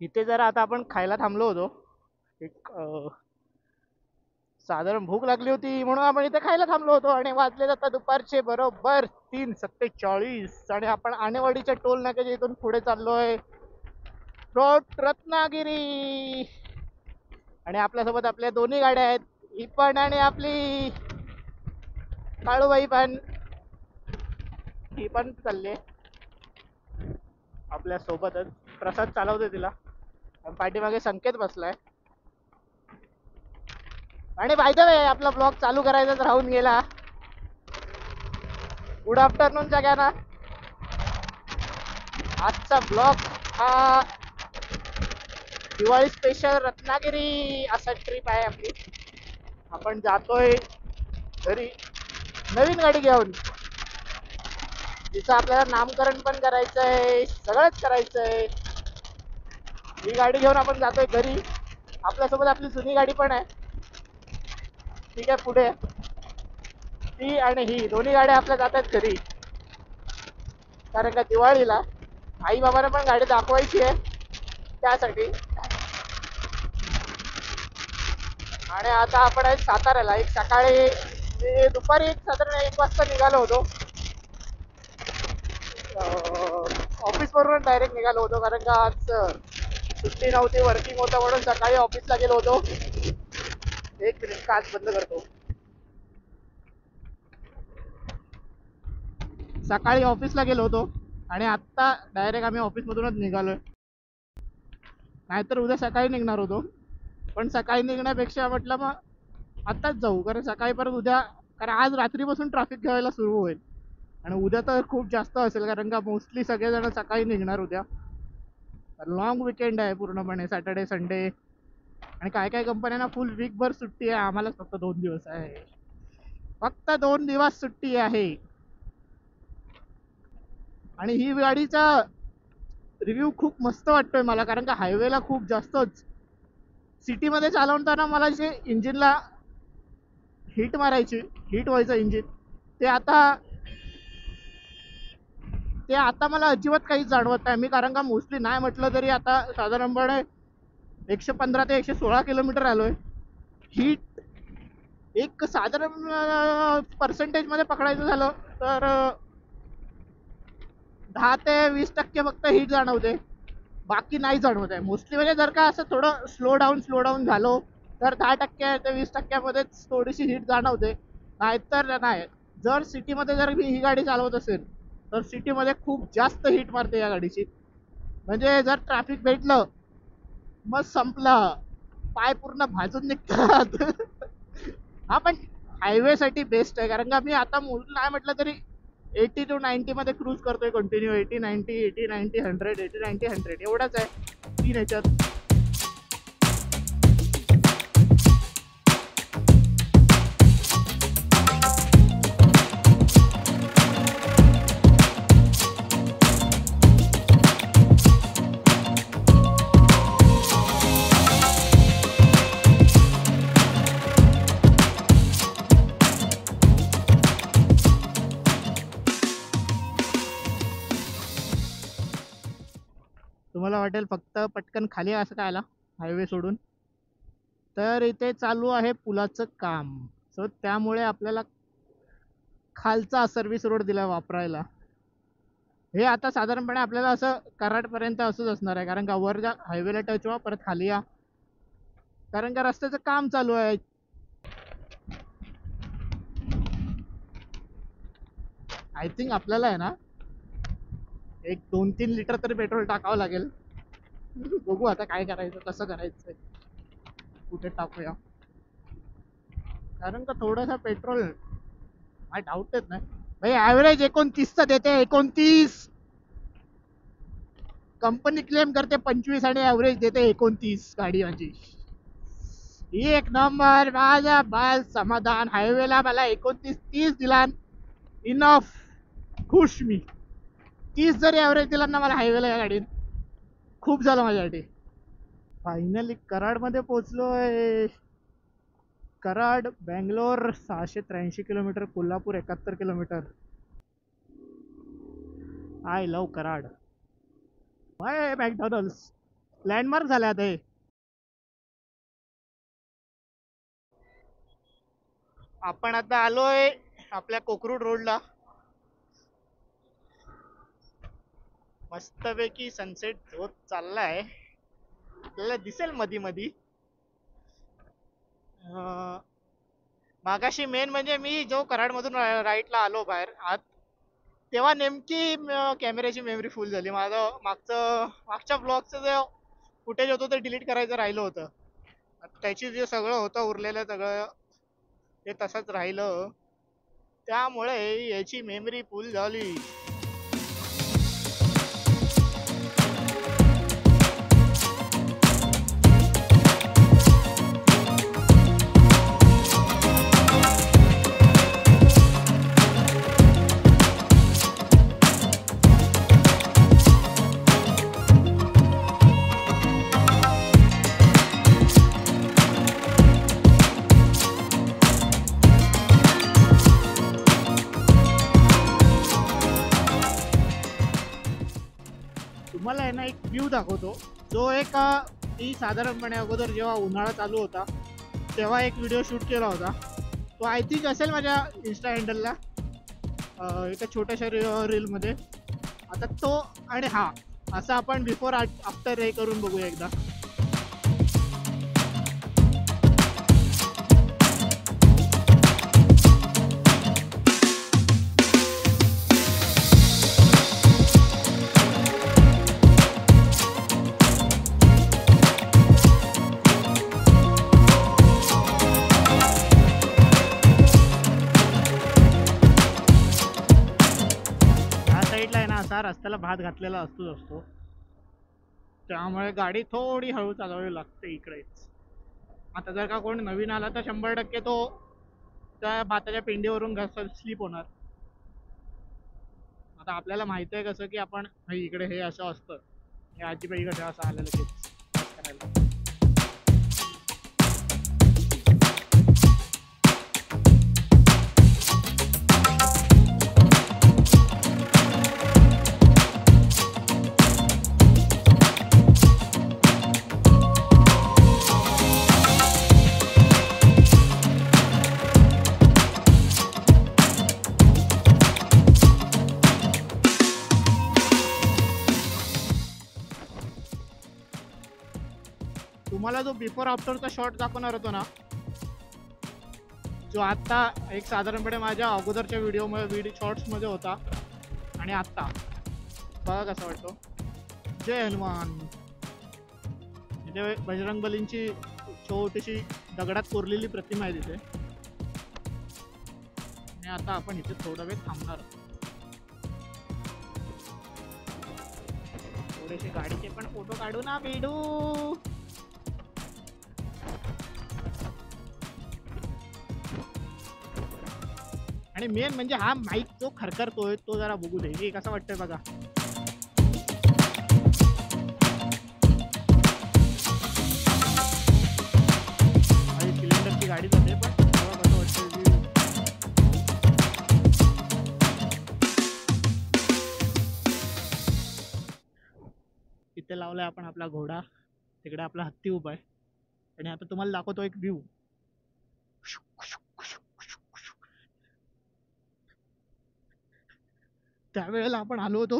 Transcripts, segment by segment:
इथे जरा आता आपण खायला थांबलो होतो. एक साधारण भूक लागली होती म्हणून आपण इथे खायला थांबलो होतो आणि वाजले आता दुपारचे बरोबर 3:47 आणि आपण आणेवाडीच्या टोल नाक्याच्या इथून पुढे चाललोय रोड रत्नागिरी. आणि आपल्यासोबत आपल्या दोन्ही गाड्या आहेत, ही पण आणि आपली काळूबाई पण, ही पण चालली आपल्या सोबतच. प्रसाद चालवतोय तिला, पाठीमागे संकेत बसलाय. आणि बाय द वे आपला ब्लॉग चालू करायचाच राहून गेला. गुड आफ्टरनून सगळ्यांना. आजचा ब्लॉग हा दिवाळी स्पेशल रत्नागिरी असा ट्रिप आहे आपली. आपण जातोय घरी नवीन गाडी घेऊन, तिचं आपल्याला नामकरण पण करायचंय, सगळंच करायचंय. ही गाडी घेऊन आपण जातोय घरी. आपल्यासोबत आपली जुनी गाडी पण आहे, ठीक आहे. पुढे ती आणि ही दोन्ही गाड्या आपल्या जातात घरी, कारण का दिवाळीला आई बाबांना पण गाडी दाखवायची आहे त्यासाठी. आणि आता आपण आहे साताऱ्याला. एक सकाळी दुपारी साधारण 1 वाजता निघालो होतो. ऑफिस वरून डायरेक्ट निघालो होतो, कारण का आज सुट्टी नव्हती, वर्किंग होतं म्हणून सकाळी ऑफिसला गेलो होतो. 1 मिनिट काच बंद करतो. सकाळी ऑफिसला गेलो होतो आणि आत्ता डायरेक्ट आम्ही ऑफिसमधूनच निघालोय. नाहीतर उद्या सकाळी निघणार होतो, पण सकाळी निघण्यापेक्षा म्हटलं मग आत्ताच जाऊ, कारण सकाळी परत उद्या, कारण आज रात्रीपासून ट्रॅफिक घ्यायला सुरू होईल आणि उद्या तर खूप जास्त असेल, कारण का मोस्टली सगळेजण सकाळी निघणार उद्या. लॉंग विकेंड आहे पूर्णपणे, सॅटर्डे संडे. आणि काय काय कंपन्यांना फुल वीकभर सुट्टी आहे, आम्हालाच फक्त 2 दिवस आहे. फक्त 2 दिवस सुट्टी आहे. आणि ही गाडीचा रिव्ह्यू खूप मस्त वाटतोय मला, कारण का हायवेला खूप जास्तच सिटीमध्ये चालवताना मला जे इंजिनला हीट मारायची, हीट व्हायचं इंजिन, ते आता मला अजिबात काहीच जाणवत नाही. मी कारण का मोस्टली नाही म्हटलं तरी आता साधारणपणे 115 ते 116 किलोमीटर आलोय. हीट एक साधारण पर्सेंटेज मध्ये पकडायचं झालं तर 10 ते 20% फक्त हीट जाणवते, बाकी नाही जाणवत आहे मोस्टली. म्हणजे जर का असं थोडं स्लो डाऊन झालो तर 10% ते 20%मध्येच थोडीशी हीट जाणवते, नाहीतर नाही. जर सिटीमध्ये जर मी ही गाडी चालवत असेल तर सिटीमध्ये खूप जास्त हीट मारते या गाडीची. म्हणजे जर ट्रॅफिक भेटलं मग संपलं, पाय पूर्ण भाजून निघतात. हा पण हायवे साठी बेस्ट आहे, कारण का मी आता नाही म्हटलं तरी 80 to 90 मध्ये क्रूज करतोय कंटिन्यू. 80-90, 80-90, 100, 80-90, 100 एवढाच आहे 3 ह्याच्यात. तुम्हाला वाटेल फक्त पटकन खाली असं काय आला हायवे सोडून, तर इथे चालू आहे पुलाचं काम. सो त्यामुळे आपल्याला खालचा सर्व्हिस रोड दिला वापरायला. हे आता साधारणपणे आपल्याला असं कराडपर्यंत असंच असणार आहे, कारण का वर जा, हायवेला टच व्हा, परत खाली या, कारण का रस्त्याचं काम चालू आहे. आय थिंक आपल्याला आहे ना एक 2-3 लिटर तरी पेट्रोल टाकावं लागेल. बघू आता काय करायचं, कसं करायचं, कुठे टाकूया, कारण का थोडंसं पेट्रोल काय डाऊटच नाही भाई. ऍव्हरेज 29चा देते, 29. कंपनी क्लेम करते 25 आणि ऍव्हरेज देते 29 गाडी माझी. एक नंबर माझा बाल समाधान. हायवेला मला 29-30 दिला, इनफ. खुश मी. 30 जरी ऍव्हरेज दिला ना मला हायवेला या गाडीत, खूप झालं माझ्यासाठी. फायनली कराड मध्ये पोहोचलोय. Karad Bangalore 683 kilometre, Kolhapur 71 kilometre. I love Karad. McDonald landmark झाले आता हे. आपण आता आलोय आपल्या कोकरूड रोडला. मस्तपैकी सनसेट होत चाललाय, आपल्याला दिसेल मधी मधी. मागाशी मेन म्हणजे मी जो कराड मधून राईटला आलो बाहेर आत, तेव्हा नेमकी कॅमेऱ्याची मेमरी फुल झाली. माझं मागच्या ब्लॉगचं जे फुटेज होतं ते डिलीट करायचं राहिलं होतं. त्याची जे सगळं होतं उरलेलं सगळं ते तसंच राहिलं, त्यामुळे याची मेमरी फुल झाली. तुम्हाला आहे ना एक व्ह्यू दाखवतो, जो एक मी साधारणपणे अगोदर जेव्हा उन्हाळा चालू होता तेव्हा एक व्हिडिओ शूट केला होता. तो आय थिंक असेल माझ्या इन्स्टा हँडलला, एका छोट्याशा रीलमध्ये. आता तो आणि हा असं आपण बिफोर आफ्टर हे करून बघूया एकदा. रस्त्याला भात घातलेला असतो, त्यामुळे गाडी थोडी हळू चालवावी लागते इकडेच. आता जर का कोण नवीन आला तर 100% तो त्या भाताच्या पिंडीवरून स्लिप होणार. आता आपल्याला माहिती आहे कसं की आपण इकडे हे असं असतं, हे आजीबाई कसं असं आलेलं की करायला. तुम्हाला जो बिफोर आफ्टरचा शॉट दाखवणार होतो ना, जो आता एक साधारणपणे माझ्या अगोदरच्या व्हिडिओ शॉर्ट्समध्ये होता आणि आत्ता बघा कसा वाटतो. जय हनुमान. इथे बजरंगबलींची छोटीशी दगडात कोरलेली प्रतिमा आहे तिथे. आणि आता आपण इथे थोडा वेळ थांबणार, थोडेसे गाडीचे पण फोटो काढू ना बिडू. आणि मेन म्हणजे हा माईक जो खरखरतोय तो जरा बघू दे, हे कसं वाटतंय बघा. सिलेंडरची गाडी जाते पण बघा कसं वाटतंय. इथे लावलाय आपण आपला घोडा, तिकडे आपला हत्ती उभा आहे. आणि आता तुम्हाला दाखवतो एक व्ह्यू. त्यावेळेला आपण आलो होतो,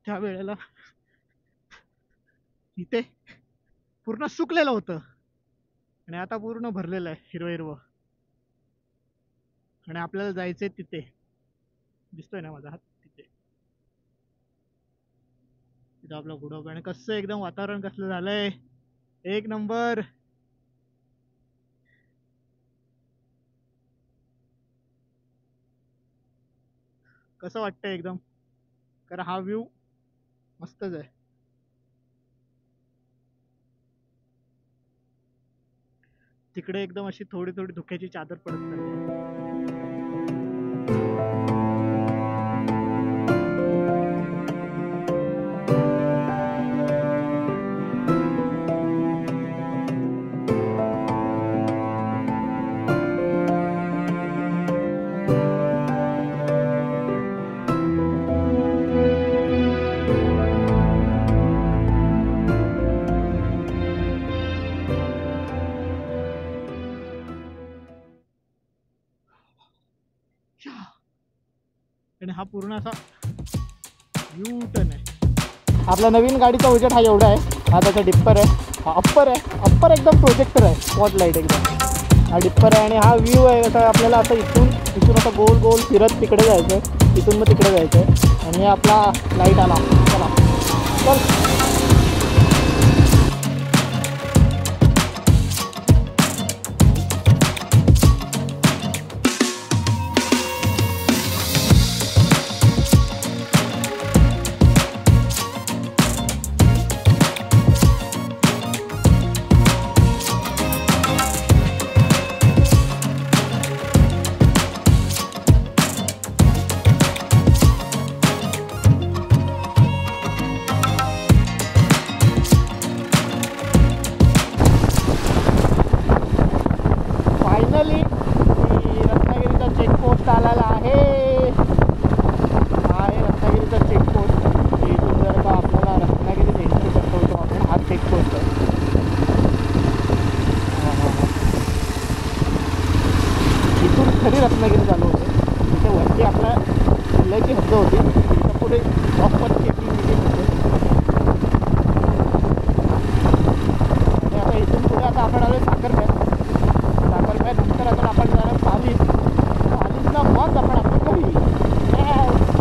त्यावेळेला इथे पूर्ण सुकलेलं होतं आणि आता पूर्ण भरलेलं आहे हिरवं हिरवं. आणि आपल्याला जायचंय तिथे, दिसतोय ना माझा हात, तिथे तिथं आपला घोडा उभा. आणि कसं एकदम वातावरण कसलं झालंय, एक नंबर. कसं वाटतं एकदम, कारण हा व्ह्यू मस्तच आहे. तिकडे एकदम अशी थोडी थोडी धुक्याची चादर पडत चालली. आणि हा पूर्ण असा यू टर्न आहे. आपल्या नवीन गाडीचा उजेड हा एवढा आहे. हा त्याचा डिप्पर आहे, हा अप्पर आहे. अप्पर एकदम प्रोजेक्टर आहे, स्पॉटलाईट एकदम. हा डिप्पर आहे आणि हा व्ह्यू आहे असा. आपल्याला असं इथून असं गोल गोल फिरत तिकडे जायचं आहे, इथून मग तिकडे जायचं आहे. आणि आपला लाईट आला. चला चल. फायनली रत्नागिरीचा चेकपोस्ट आलेला आहे. हा आहे रत्नागिरीचा चेकपोस्ट. इथून जर का आपल्याला रत्नागिरीत एंट्री करतो होतो आपण, हा चेकपोस्ट आहे. इथून खरी रत्नागिरी चालू होते. तिथे वरती आपल्या जिल्ह्याची हद्द होती, तिथं पुढे प्रॉपर चेकिंग होते. आणि आता इथून पुढे आता आपण आलो साखरपेठ. नंतर अजून आपण जाणार पालीला मग आपण आपल्या घरी.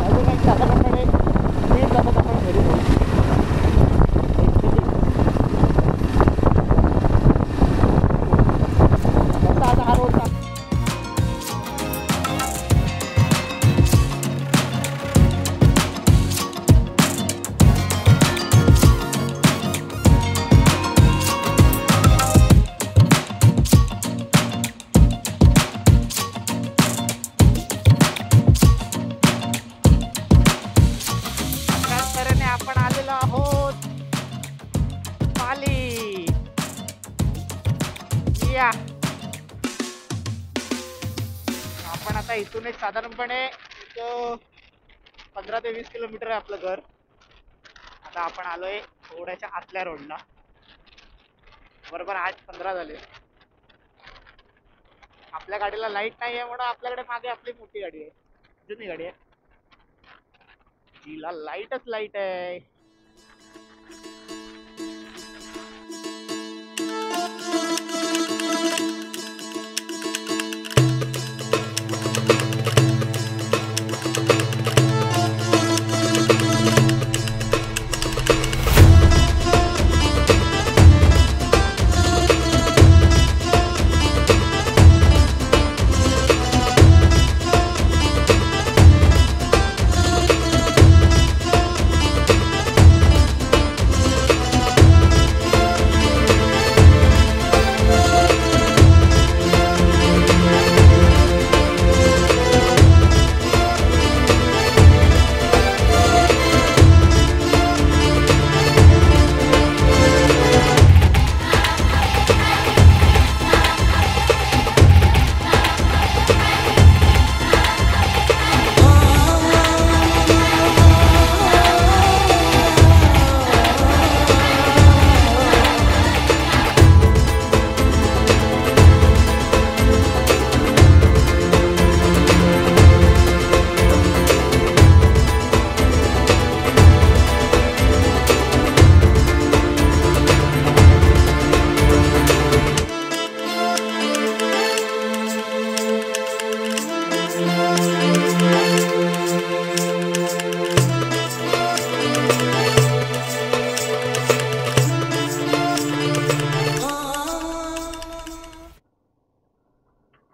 अजून एक साधारणपणे 1.5 तासात आपण घरी पोहोचू. कसा आता हा रोड आपण आलेलो आहोत पाली. या आपण आता इथून एक साधारणपणे 15 ते 20 किलोमीटर आहे आपलं घर. आता आपण आलोय थोड्याच्या आतल्या रोडला. बरोबर 8:15 झाले. आपल्या गाडीला लाईट नाही आहे म्हणून आपल्याकडे मागे आपली मोठी गाडी आहे, जुनी गाडी आहे, जिला लाईटच लाईट आहे.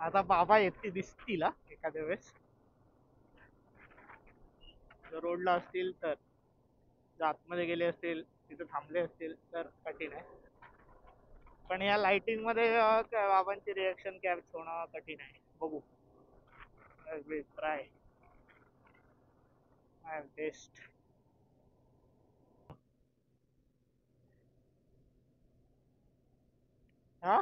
आता बाबा येते दिसतील एखाद्या वेळेस. जर रोडला असतील तर, जर आतमध्ये गेले असतील, तिथे थांबले असतील तर कठीण आहे. पण या लाइटिंग मध्ये बाबांची रिएक्शन कॅप्च होणं कठीण आहे. बघू, ट्राय माय बेस्ट. हा